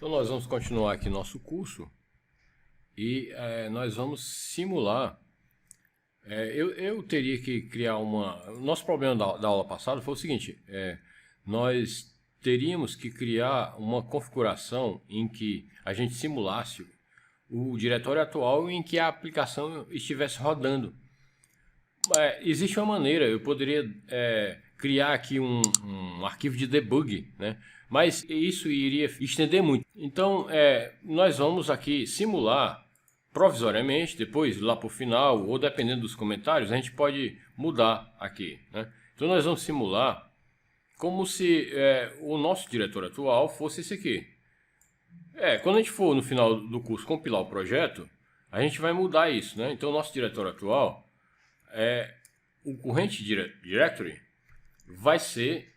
Então nós vamos continuar aqui nosso curso e nós vamos simular. Eu teria que criar uma... O nosso problema da aula passada foi o seguinte, nós teríamos que criar uma configuração em que a gente simulasse o diretório atual em que a aplicação estivesse rodando. Existe uma maneira, eu poderia criar aqui um arquivo de debug, né? Mas isso iria estender muito. Então, nós vamos aqui simular provisoriamente, depois lá para o final, ou dependendo dos comentários, a gente pode mudar aqui, né? Então, nós vamos simular como se o nosso diretório atual fosse esse aqui. Quando a gente for no final do curso compilar o projeto, a gente vai mudar isso, né? Então, o nosso diretório atual, o current directory vai ser,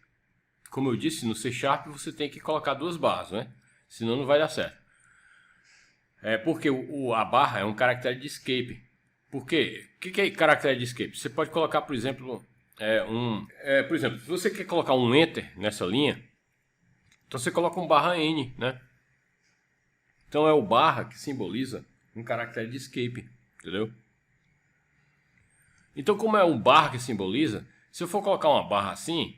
como eu disse, no C# você tem que colocar duas barras, né? Senão não vai dar certo. Porque a barra é um caractere de escape. Por quê? O que é caractere de escape? Você pode colocar, por exemplo, por exemplo, se você quer colocar um enter nessa linha, então você coloca um /n, né? Então é o barra que simboliza um caractere de escape, entendeu? Então, como é um barra que simboliza, se eu for colocar uma barra assim,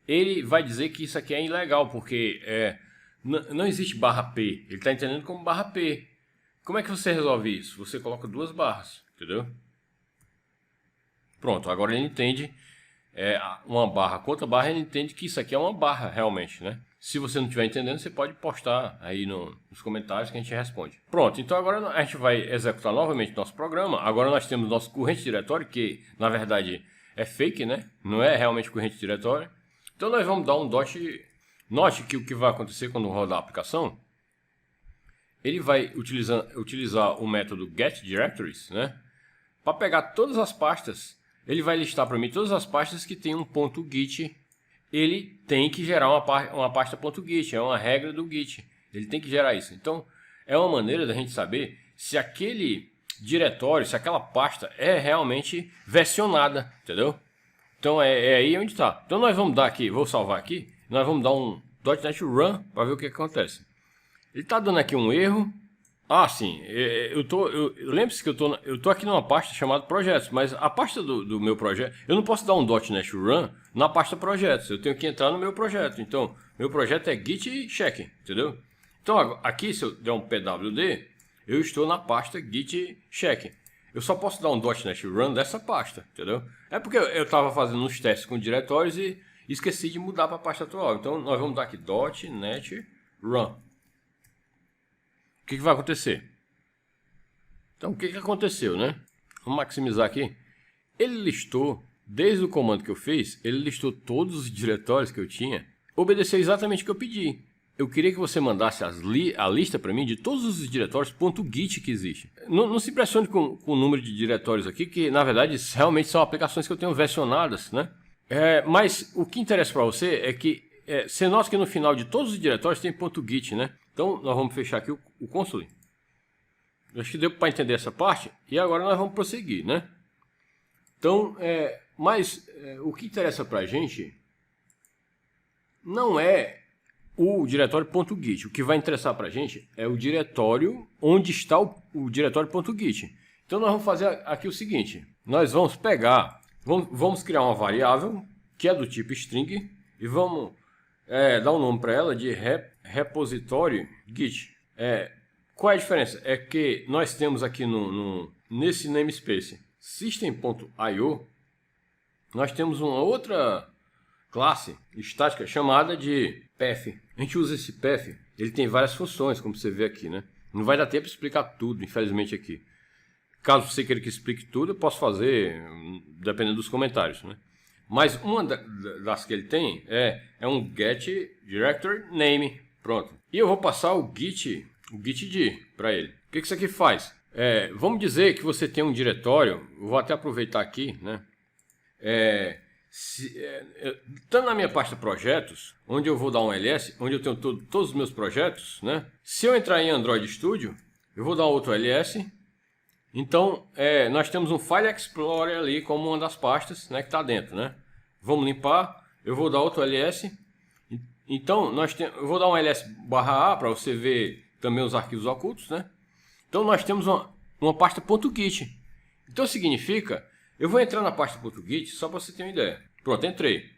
ele vai dizer que isso aqui é ilegal, porque não existe barra P. Ele está entendendo como barra P. Como é que você resolve isso? Você coloca duas barras, entendeu? Pronto, agora ele entende uma barra com outra barra, ele entende que isso aqui é uma barra realmente, né? Se você não estiver entendendo, você pode postar aí nos comentários que a gente responde. Pronto, então agora a gente vai executar novamente nosso programa. Agora nós temos nosso corrente diretório, que na verdade é fake, né? Não é realmente corrente diretório. Então nós vamos dar um dot. Note que o que vai acontecer quando rodar a aplicação, ele vai utilizar o método getDirectories, né? Para pegar todas as pastas, ele vai listar para mim todas as pastas que tem um ponto .git. Ele tem que gerar uma pasta .git, é uma regra do Git. Ele tem que gerar isso. Então, é uma maneira da gente saber se aquele diretório, se aquela pasta é realmente versionada, entendeu? Então, é aí onde está. Então, nós vamos dar aqui, vou salvar aqui, nós vamos dar um .NET Run para ver o que acontece. Ele está dando aqui um erro. Sim, lembre-se que eu tô aqui numa pasta chamada projetos, mas a pasta do meu projeto, eu não posso dar um .NET Run na pasta projetos, eu tenho que entrar no meu projeto. Então, meu projeto é git check, entendeu? Então, aqui se eu der um pwd, eu estou na pasta git check. Eu só posso dar um .NET Run dessa pasta, entendeu? É porque eu estava fazendo uns testes com diretórios e esqueci de mudar para a pasta atual. Então, nós vamos dar aqui .NET Run. O que vai acontecer? Então, o que aconteceu, né? Vamos maximizar aqui. Ele listou, desde o comando que eu fiz, ele listou todos os diretórios que eu tinha, obedeceu exatamente o que eu pedi. Eu queria que você mandasse a lista para mim de todos os diretórios .git que existe. Não se impressione com o número de diretórios aqui, que na verdade realmente são aplicações que eu tenho versionadas, né? Mas o que interessa para você é que você nota que no final de todos os diretórios tem .git, né? Então, nós vamos fechar aqui o console. Acho que deu para entender essa parte. E agora nós vamos prosseguir, né? Então, o que interessa para a gente não é o diretório .git. O que vai interessar para a gente é o diretório onde está o diretório .git. Então, nós vamos fazer aqui o seguinte. Nós vamos pegar, vamos criar uma variável que é do tipo string e vamos dar um nome para ela de repositório git. Qual é a diferença? É que nós temos aqui nesse namespace system.io, nós temos uma outra classe estática chamada de path. A gente usa esse path, ele tem várias funções, como você vê aqui, né? Não vai dar tempo de explicar tudo, infelizmente, aqui. Caso você queira que explique tudo, eu posso fazer, dependendo dos comentários, né? Mas uma das que ele tem é um getDirectory name. Pronto. E eu vou passar o gitd para ele. O que isso aqui faz? Vamos dizer que você tem um diretório. Eu vou até aproveitar aqui, né? Estando na minha pasta projetos, onde eu vou dar um ls, onde eu tenho todos os meus projetos, né? Se eu entrar em Android Studio, eu vou dar outro ls. Então, nós temos um File Explorer ali como uma das pastas, né, que está dentro, né? Vamos limpar, eu vou dar outro ls. Então, eu vou dar um ls/a para você ver também os arquivos ocultos, né? Então, nós temos uma pasta .git. Então, significa, eu vou entrar na pasta .git só para você ter uma ideia. Pronto, entrei.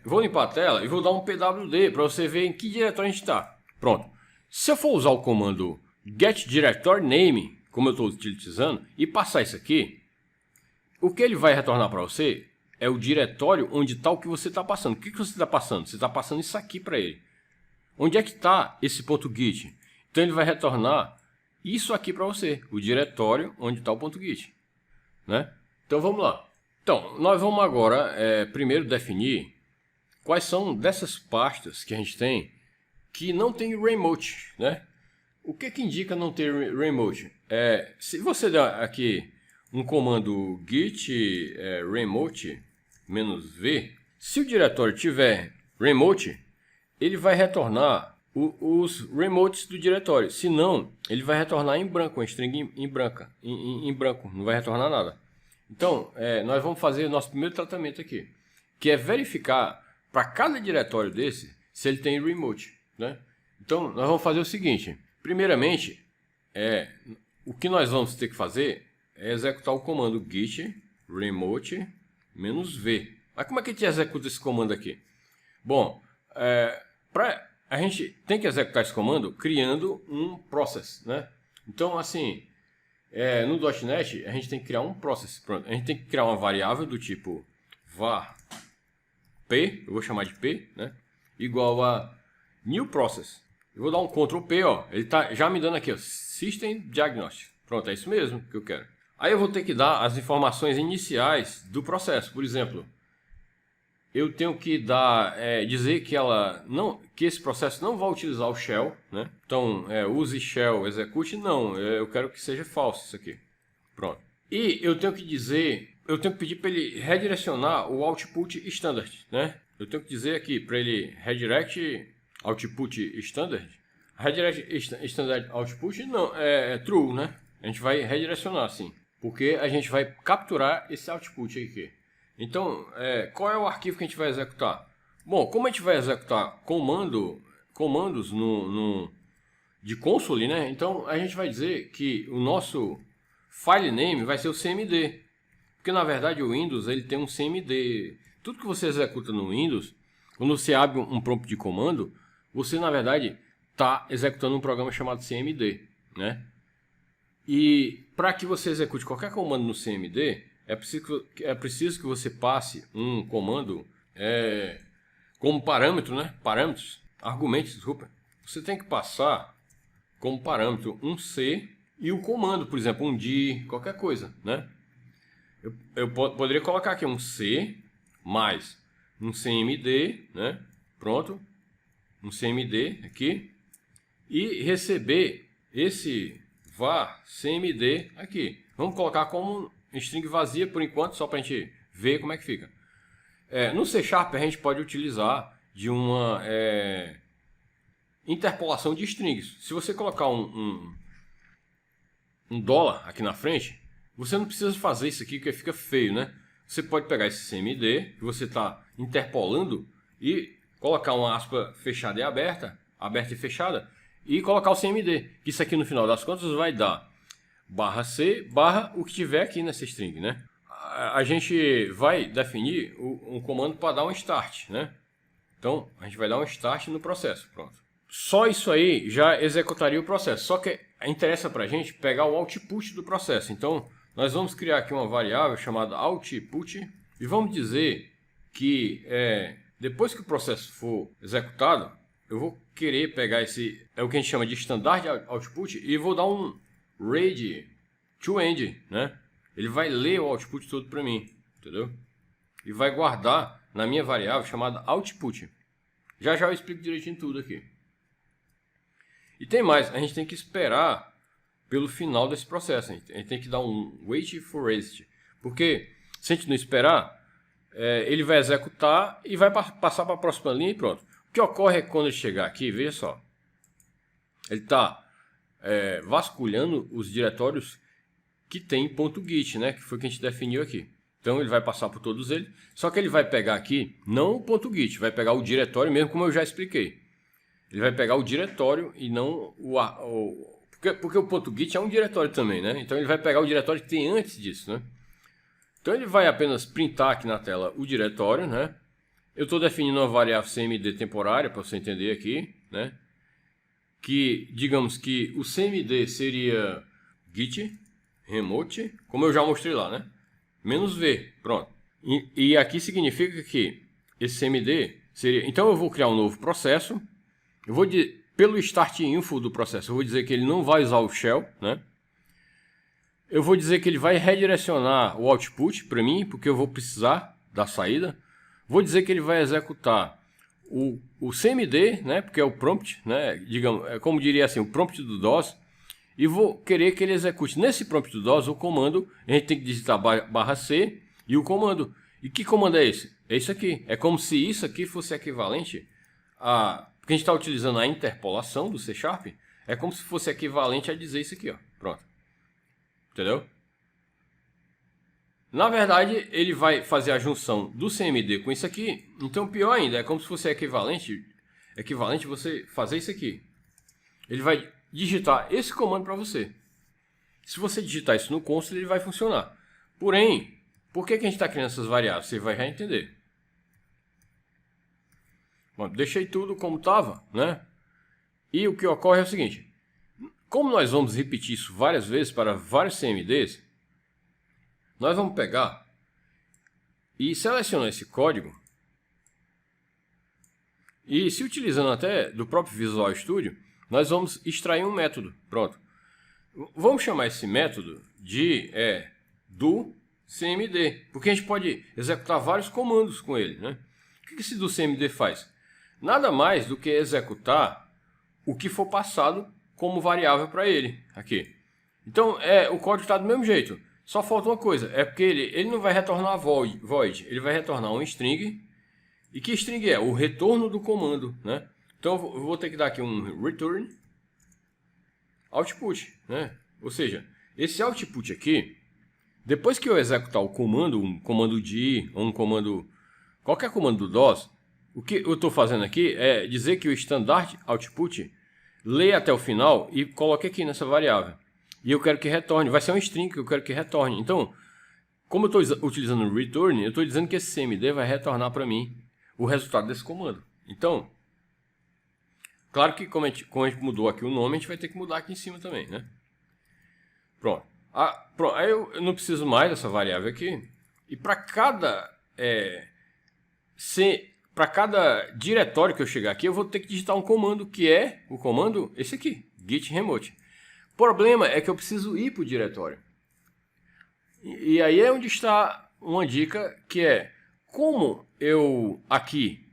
Vou limpar a tela e vou dar um pwd para você ver em que diretório a gente está. Pronto. Se eu for usar o comando get directory name, como eu estou utilizando, e passar isso aqui, o que ele vai retornar para você é o diretório onde está o que você está passando. O que você está passando? Você está passando isso aqui para ele. Onde é que está esse .git? Então ele vai retornar isso aqui para você, o diretório onde está o .git, né? Então vamos lá. Então, nós vamos agora primeiro definir quais são dessas pastas que a gente tem que não tem remote, né? O que indica não ter remote? Se você der aqui um comando git remote -v, se o diretório tiver remote, ele vai retornar os remotes do diretório. Se não, ele vai retornar em branco, uma string em branco, não vai retornar nada. Então, nós vamos fazer o nosso primeiro tratamento aqui, que é verificar para cada diretório desse se ele tem remote, né? Então, nós vamos fazer o seguinte. Primeiramente, o que nós vamos ter que fazer é executar o comando git remote -v. Mas como é que a gente executa esse comando aqui? Bom, a gente tem que executar esse comando criando um process, né? Então, assim, no .NET, a gente tem que criar um process. Pronto. A gente tem que criar uma variável do tipo var p, eu vou chamar de p, né? Igual a new process. Eu vou dar um Ctrl P, ó. Ele tá já me dando aqui, ó, System Diagnostic. Pronto, é isso mesmo que eu quero. Aí eu vou ter que dar as informações iniciais do processo. Por exemplo, eu tenho que dizer que esse processo não vai utilizar o shell, né? Então, use shell execute, não. Eu quero que seja false isso aqui. Pronto. E eu tenho que pedir para ele redirecionar o output standard, né? Eu tenho que dizer aqui para ele redirect output standard. Redirect standard output não é true, né? A gente vai redirecionar assim, porque a gente vai capturar esse output aqui. Então, qual é o arquivo que a gente vai executar? Bom, como a gente vai executar comandos de console, né? Então a gente vai dizer que o nosso file name vai ser o cmd, porque na verdade o Windows ele tem um cmd. Tudo que você executa no Windows, quando você abre um prompt de comando, você na verdade está executando um programa chamado cmd, né? E para que você execute qualquer comando no cmd, é preciso que você passe um comando como parâmetro, né? Argumentos, desculpa. Você tem que passar como parâmetro um C e o comando, por exemplo, um dir, qualquer coisa, né? Eu poderia colocar aqui um C mais um cmd, né? Pronto, um cmd aqui e receber esse var cmd aqui. Vamos colocar como string vazia por enquanto, só para a gente ver como é que fica. No C# a gente pode utilizar de uma interpolação de strings. Se você colocar um dólar aqui na frente, você não precisa fazer isso aqui porque fica feio, né? Você pode pegar esse cmd que você está interpolando e colocar uma aspa fechada e aberta e fechada, e colocar o cmd. Isso aqui no final das contas vai dar /c / o que tiver aqui nessa string, né? A gente vai definir um comando para dar um start, né? Então a gente vai dar um start no processo, pronto. Só isso aí já executaria o processo. Só que interessa para a gente pegar o output do processo. Então nós vamos criar aqui uma variável chamada output e vamos dizer que depois que o processo for executado, eu vou querer pegar esse, o que a gente chama de standard output, e vou dar um read to end, né? Ele vai ler o output todo para mim, entendeu? E vai guardar na minha variável chamada output. Já eu explico direitinho tudo aqui. E tem mais, a gente tem que esperar pelo final desse processo. A gente tem que dar um wait for exit, porque se a gente não esperar, ele vai executar e vai passar para a próxima linha e pronto. O que ocorre é que quando ele chegar aqui, veja só, ele está vasculhando os diretórios que tem .git, né? Que foi o que a gente definiu aqui. Então ele vai passar por todos eles, só que ele vai pegar aqui, não o ponto .git, vai pegar o diretório mesmo, como eu já expliquei. Ele vai pegar o diretório e não porque o ponto .git é um diretório também, né? Então ele vai pegar o diretório que tem antes disso, né? Então ele vai apenas printar aqui na tela o diretório, né? Eu estou definindo uma variável cmd temporária, para você entender aqui, né? Que, digamos que o cmd seria git remote, como eu já mostrei lá, né? -v, pronto. E aqui significa que esse cmd seria... Então eu vou criar um novo processo. Eu vou pelo start info do processo, eu vou dizer que ele não vai usar o shell, né? Eu vou dizer que ele vai redirecionar o output para mim, porque eu vou precisar da saída. Vou dizer que ele vai executar o cmd, né? Porque é o prompt, né? Digamos, é como diria assim, o prompt do DOS. E vou querer que ele execute nesse prompt do DOS o comando. A gente tem que digitar /c e o comando. E que comando é esse? É isso aqui. É como se isso aqui fosse equivalente a... Porque a gente está utilizando a interpolação do C#. É como se fosse equivalente a dizer isso aqui, ó. Pronto. Entendeu? Na verdade, ele vai fazer a junção do cmd com isso aqui. Então, pior ainda, é como se fosse equivalente você fazer isso aqui. Ele vai digitar esse comando para você. Se você digitar isso no console, ele vai funcionar. Porém, por que a gente está criando essas variáveis? Você vai já entender. Bom, deixei tudo como estava, né? E o que ocorre é o seguinte. Como nós vamos repetir isso várias vezes para vários CMDs, nós vamos pegar e selecionar esse código e, se utilizando até do próprio Visual Studio, nós vamos extrair um método. Pronto. Vamos chamar esse método de do CMD, porque a gente pode executar vários comandos com ele, né? O que esse do CMD faz? Nada mais do que executar o que for passado como variável para ele aqui. Então o código está do mesmo jeito. Só falta uma coisa, é porque ele não vai retornar void, ele vai retornar um string. E que string é? O retorno do comando, né? Então eu vou ter que dar aqui um return output, né? Ou seja, esse output aqui, depois que eu executar o comando, um comando dir, ou um comando, qualquer comando do DOS, o que eu estou fazendo aqui é dizer que o standard output lê até o final e coloque aqui nessa variável. E eu quero que retorne, vai ser um string que eu quero que retorne. Então, como eu estou utilizando o return, eu estou dizendo que esse cmd vai retornar para mim o resultado desse comando. Então, claro que como a gente mudou aqui o nome, a gente vai ter que mudar aqui em cima também, né? Pronto. Pronto. Aí eu não preciso mais dessa variável aqui. E para cada diretório que eu chegar aqui, eu vou ter que digitar um comando, que é o comando esse aqui, git remote. O problema é que eu preciso ir para o diretório. E aí é onde está uma dica, que é como eu aqui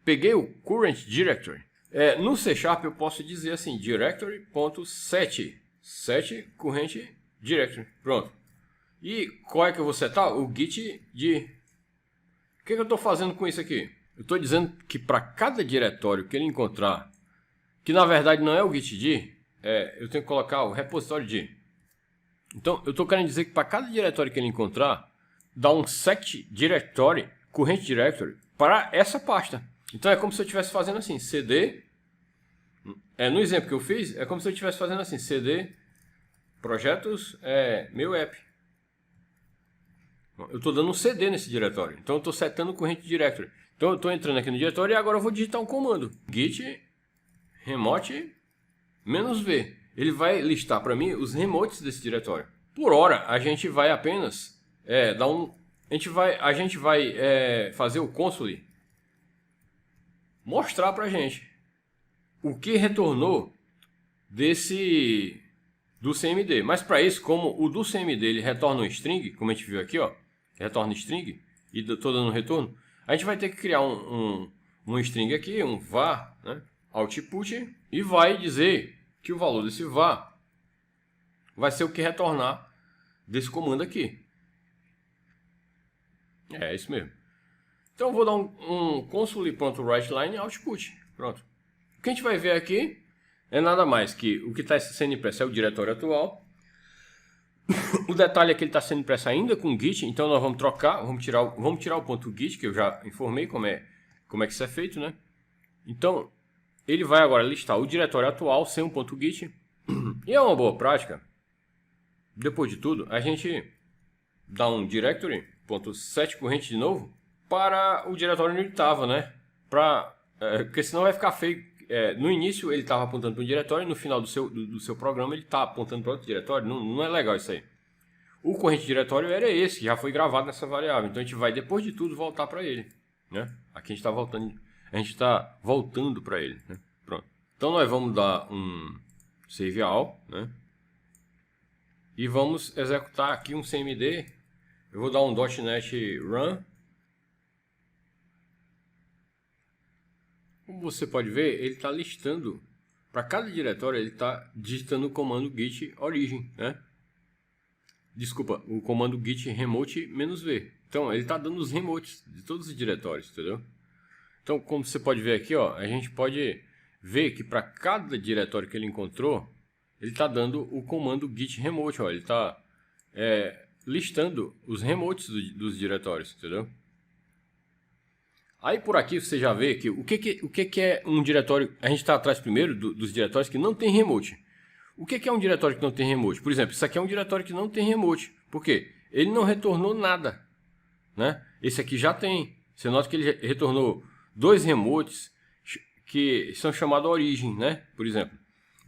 peguei o current directory. No C# eu posso dizer assim, directory.set, set current directory. Pronto. E qual é que eu vou setar? O git dir. O que eu estou fazendo com isso aqui? Eu estou dizendo que para cada diretório que ele encontrar, que na verdade não é o git dir, eu tenho que colocar o repositório dir. Então eu estou querendo dizer que para cada diretório que ele encontrar, dá um set directory, current directory, para essa pasta. Então é como se eu estivesse fazendo assim, cd, no exemplo que eu fiz, é como se eu estivesse fazendo assim, cd projetos meu app. Eu estou dando um CD nesse diretório. Então eu estou setando o current directory. Então eu estou entrando aqui no diretório e agora eu vou digitar um comando. Git remote -v. Ele vai listar para mim os remotes desse diretório. Por hora, a gente vai apenas a gente vai fazer o console mostrar para a gente o que retornou do CMD. Mas para isso, como o do CMD ele retorna um string, como a gente viu aqui, ó, retorna string, e estou dando retorno, a gente vai ter que criar um string aqui, um var, né, output, e vai dizer que o valor desse var vai ser o que retornar desse comando aqui. É isso mesmo. Então eu vou dar um console.writeLine output. Pronto. O que a gente vai ver aqui é nada mais que o que está sendo impresso é o diretório atual. O detalhe é que ele está sendo impresso ainda com Git, então nós vamos trocar, vamos tirar o ponto Git, que eu já informei como é que isso é feito, né? Então, ele vai agora listar o diretório atual sem um ponto Git. E é uma boa prática. Depois de tudo, a gente dá um directory.set corrente de novo para o diretório onde ele estava, né? Porque senão vai ficar feio. No início ele estava apontando para um diretório, no final do seu programa ele está apontando para outro diretório. Não é legal isso aí. O corrente de diretório era esse, que já foi gravado nessa variável. Então a gente vai, depois de tudo, voltar para ele, né? Aqui a gente está voltando para ele, né? Pronto. Então nós vamos dar um save all, né? E vamos executar aqui um cmd. Eu vou dar um .NET run. Como você pode ver, ele está listando, para cada diretório, ele está digitando o comando git origin, né? Desculpa, o comando git remote -v. Então, ele está dando os remotes de todos os diretórios, entendeu? Então, como você pode ver aqui, ó, a gente pode ver que para cada diretório que ele encontrou, ele está dando o comando git remote, ó, ele está listando os remotes dos diretórios, entendeu? Aí por aqui você já vê que o que é um diretório. A gente está atrás primeiro dos diretórios que não tem remote. O que é um diretório que não tem remote? Por exemplo, isso aqui é um diretório que não tem remote. Por quê? Ele não retornou nada, né? Esse aqui já tem. Você nota que ele retornou 2 remotes que são chamados origin, né? Por exemplo.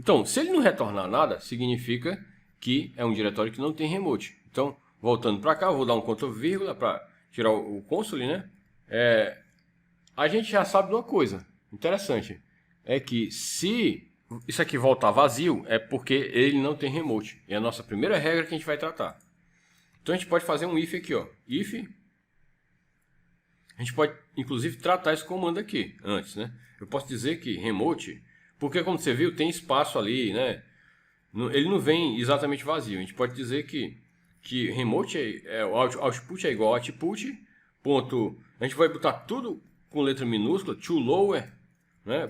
Então, se ele não retornar nada, significa que é um diretório que não tem remote. Então, voltando para cá, eu vou dar um Ctrl vírgula para tirar o console, né? A gente já sabe de uma coisa interessante, é que se isso aqui voltar vazio, é porque ele não tem remote. É a nossa primeira regra que a gente vai tratar. Então a gente pode fazer um if aqui, ó. If. A gente pode, inclusive, tratar esse comando aqui antes, né? Eu posso dizer que remote, porque como você viu, tem espaço ali, né? Ele não vem exatamente vazio. A gente pode dizer que remote o output é igual a output, ponto. A gente vai botar tudo com letra minúscula, to lower, né?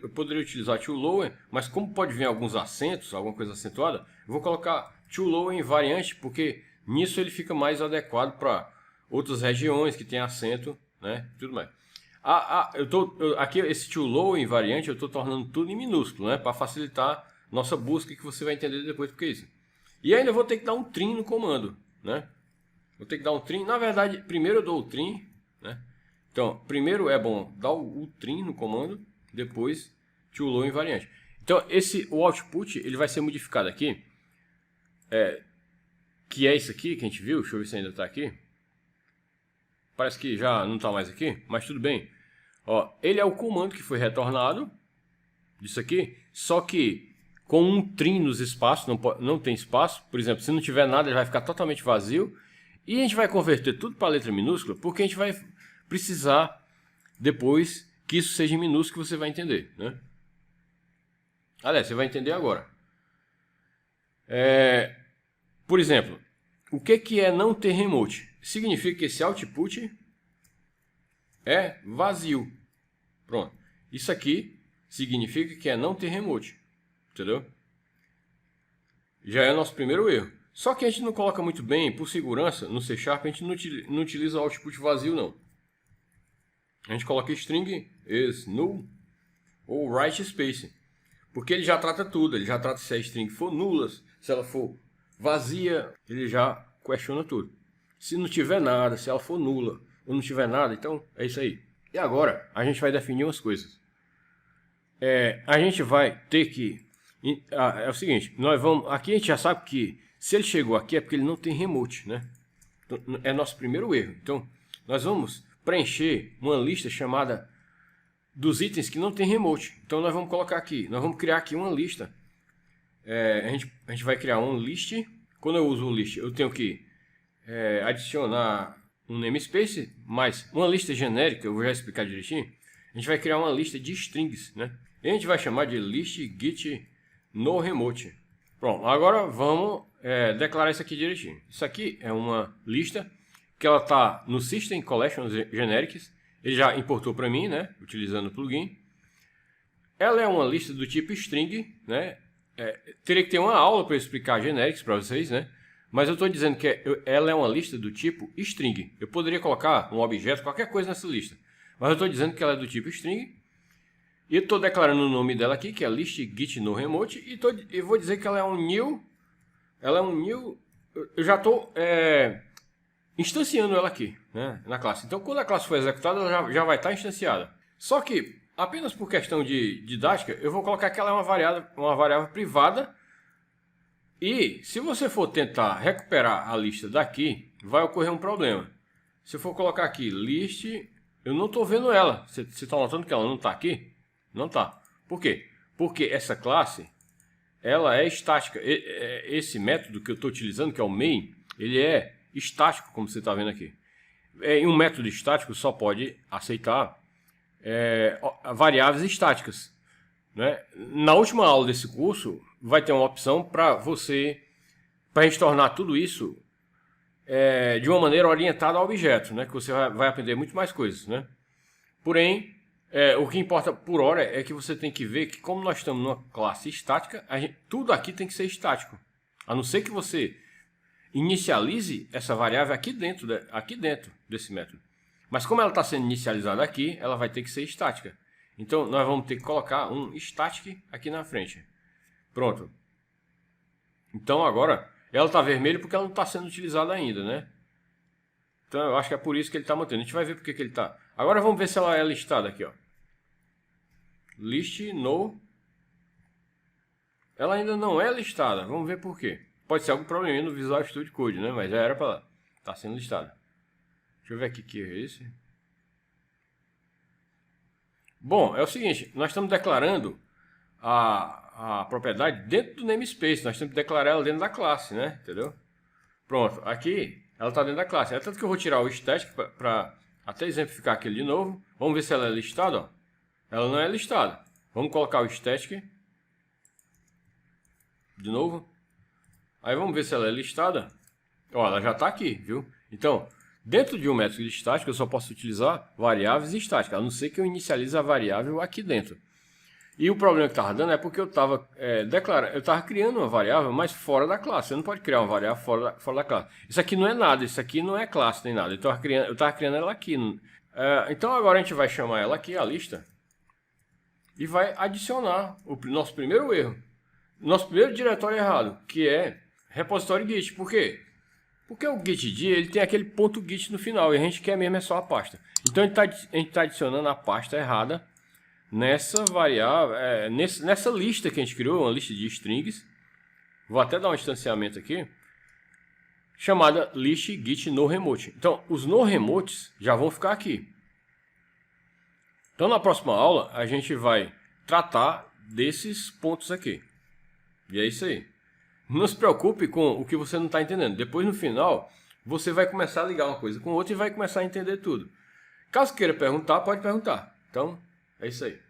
Eu poderia utilizar to lower, mas como pode vir alguns acentos, alguma coisa acentuada, eu vou colocar to lower em variante, porque nisso ele fica mais adequado para outras regiões que tem acento, né? Tudo mais. Aqui esse to lower em variante eu estou tornando tudo em minúsculo, né? Para facilitar nossa busca, que você vai entender depois porque é isso. E ainda vou ter que dar um trim no comando, né? Vou ter que dar um trim. Na verdade, primeiro eu dou o trim, né? Então, primeiro é bom dar o trim no comando, depois to low em variante. Então, o output ele vai ser modificado aqui, que é isso aqui que a gente viu. Deixa eu ver se ainda está aqui. Parece que já não está mais aqui, mas tudo bem. Ó, ele é o comando que foi retornado disso aqui, só que com um trim nos espaços, não tem espaço. Por exemplo, se não tiver nada, ele vai ficar totalmente vazio. E a gente vai converter tudo para letra minúscula, porque a gente vai precisar depois que isso seja em minúsculo, que você vai entender, né? Aliás, você vai entender agora. Por exemplo, o que é não ter remote? Significa que esse output é vazio. Pronto. Isso aqui significa que é não ter remote. Entendeu? Já é o nosso primeiro erro. Só que a gente não coloca muito bem, por segurança, no C# a gente não utiliza o output vazio, não. A gente coloca string is null ou write space. Porque ele já trata tudo. Ele já trata se a string for nula, se ela for vazia, ele já questiona tudo. Se não tiver nada, se ela for nula ou não tiver nada, então é isso aí. E agora a gente vai definir umas coisas. A gente vai ter que... é o seguinte, aqui a gente já sabe que se ele chegou aqui é porque ele não tem remote, né? Então, é nosso primeiro erro. Então nós vamos preencher uma lista chamada dos itens que não tem remote. Então nós vamos colocar aqui, nós vamos criar aqui uma lista. A gente vai criar um list. Quando eu uso o list, eu tenho que adicionar um namespace, mais uma lista genérica, eu vou já explicar direitinho. A gente vai criar uma lista de strings, né? E a gente vai chamar de list git no remote. Pronto, agora vamos declarar isso aqui direitinho. Isso aqui é uma lista que ela está no System Collection Generics. Ele já importou para mim, né? Utilizando o plugin. Ela é uma lista do tipo string, né? Teria que ter uma aula para explicar generics para vocês, né? Mas eu estou dizendo que ela é uma lista do tipo string. Eu poderia colocar um objeto, qualquer coisa nessa lista. Mas eu estou dizendo que ela é do tipo string. E estou declarando o nome dela aqui, que é list git no remote. E vou dizer que ela é um new. Ela é um new. Eu já estou instanciando ela aqui, né, na classe. Então, quando a classe for executada, ela já vai estar instanciada. Só que, apenas por questão de didática, eu vou colocar que ela é uma variável privada. E se você for tentar recuperar a lista daqui, vai ocorrer um problema. Se eu for colocar aqui list, eu não estou vendo ela. Você está notando que ela não está aqui? Não está. Por quê? Porque essa classe, ela é estática. Esse método que eu estou utilizando, que é o main, ele é estático, como você está vendo aqui. E um método estático só pode aceitar variáveis estáticas, né? Na última aula desse curso, vai ter uma opção para a gente tornar tudo isso de uma maneira orientada ao objeto, né? Que você vai aprender muito mais coisas, né? Porém, o que importa por hora é que você tem que ver que, como nós estamos numa classe estática, tudo aqui tem que ser estático. A não ser que você inicialize essa variável aqui dentro desse método. Mas como ela está sendo inicializada aqui, ela vai ter que ser estática. Então, nós vamos ter que colocar um static aqui na frente. Pronto. Então, agora, ela está vermelha porque ela não está sendo utilizada ainda, né? Então, eu acho que é por isso que ele está mantendo. A gente vai ver porque que ele está. Agora, vamos ver se ela é listada aqui, ó. List no. Ela ainda não é listada. Vamos ver por quê. Pode ser algum probleminha no Visual Studio Code, né? Mas já era para lá. Está sendo listada. Deixa eu ver aqui que é esse. Bom, é o seguinte. Nós estamos declarando a propriedade dentro do namespace. Nós temos que declarar ela dentro da classe, né? Entendeu? Pronto. Aqui, ela está dentro da classe. É tanto que eu vou tirar o static para até exemplificar aquilo de novo. Vamos ver se ela é listada, ó. Ela não é listada. Vamos colocar o static. De novo. Aí vamos ver se ela é listada. Ó, ela já está aqui, viu? Então, dentro de um método estático, eu só posso utilizar variáveis estáticas, a não ser que eu inicialize a variável aqui dentro. E o problema que estava dando é porque eu estava criando uma variável, mas fora da classe. Você não pode criar uma variável fora da classe. Isso aqui não é nada, isso aqui não é classe nem nada. Então, eu estava criando ela aqui. Então agora a gente vai chamar ela aqui, a lista, e vai adicionar o nosso primeiro erro. Nosso primeiro diretório errado, que é repositório git. Por quê? Porque o gitd ele tem aquele ponto .git no final e a gente quer mesmo só a pasta. Então a gente tá adicionando a pasta errada nessa variável, nessa lista que a gente criou, uma lista de strings. Vou até dar um instanciamento aqui, chamada list git no remote. Então os no remotes já vão ficar aqui. Então na próxima aula a gente vai tratar desses pontos aqui. E é isso aí. Não se preocupe com o que você não está entendendo. Depois, no final, você vai começar a ligar uma coisa com outra e vai começar a entender tudo. Caso queira perguntar, pode perguntar. Então, é isso aí.